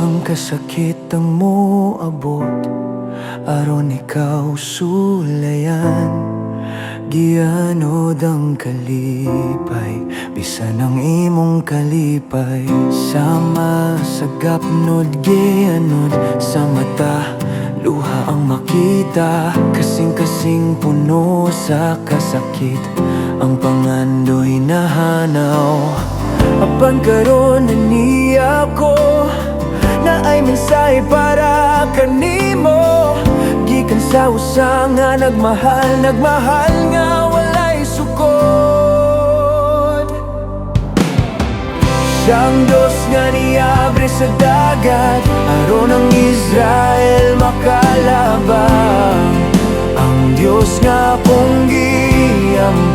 Siyang kasakit ang moabot, aron ikaw sulayan. Gianod ang kalipay, bisan ang imong kalipay. Sama sa gapnod, gianod sa mata, luha ang makita. Kasing-kasing puno sa kasakit, ang pangando hinahanaw. Apan karon na niya ko, na ay mensahe para kanimo. Gikan sa usa nga nagmahal, nagmahal nga walay sukod. Siyang Diyos nga niabre sa dagat, aron ang Israel makalabang. Ang Diyos nga kung giampuan.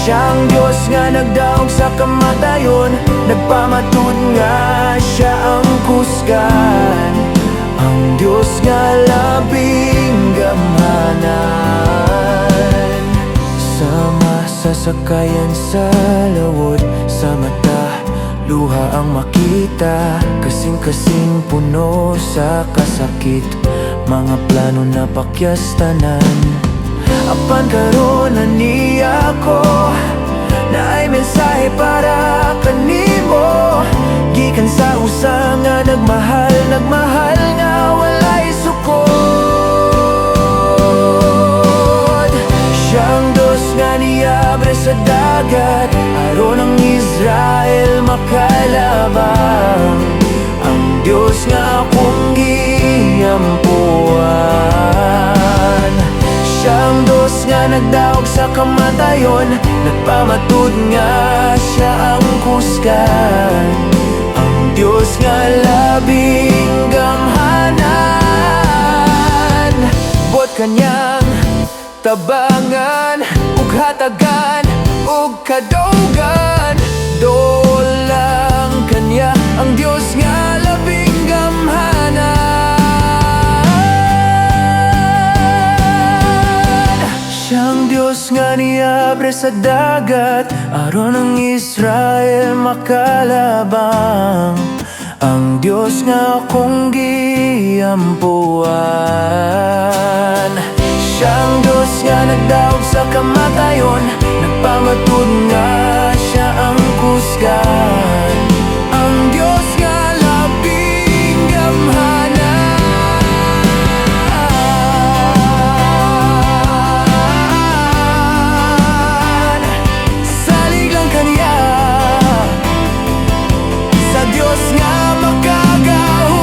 Siyang Diyos nga nagdaog sa kamatayon, nagpamatud nga siya ang kusgan. Ang Diyos nga labing gamhanan. Sa masasakayan sa lawod, sa mata, luha ang makita. Kasing-kasing puno sa kasakit, mga plano na pakyastanan. Apan karon na niya ko, na ay mensahe para kanimo. Gikan sa usa nga nagmahal, nagmahal nga walay sukod. Siyang Diyos nga niabre sa dagat, aron ang Israel makalabang. Ang Diyos nga akong giampuan. Siyang Diyos nga nagdaog sa kamatayon, nagpamatud nga siya ang kusgan. Ang Diyos nga labing gamhanan. Buot kanyang tabangan, ug hatagan, ug kadaugan. Dolang kanya ang Diyos nga labing gamhanan. Siyang Diyos nga niabre sa dagat, aron ang Israel makalabang. Ang Diyos nga akong giampuan. Siyang Diyos nga nagdaog sa kamatayon, nagpamatud nga siya ang kusgan. Ang Diyos nga labing gamhanan. Salig lang kaniya, sa Diyos nga makagahu.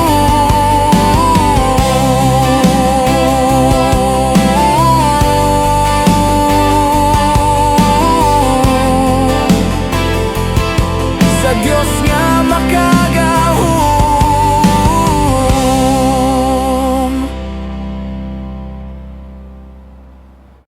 Sa Diyos nga makagahu.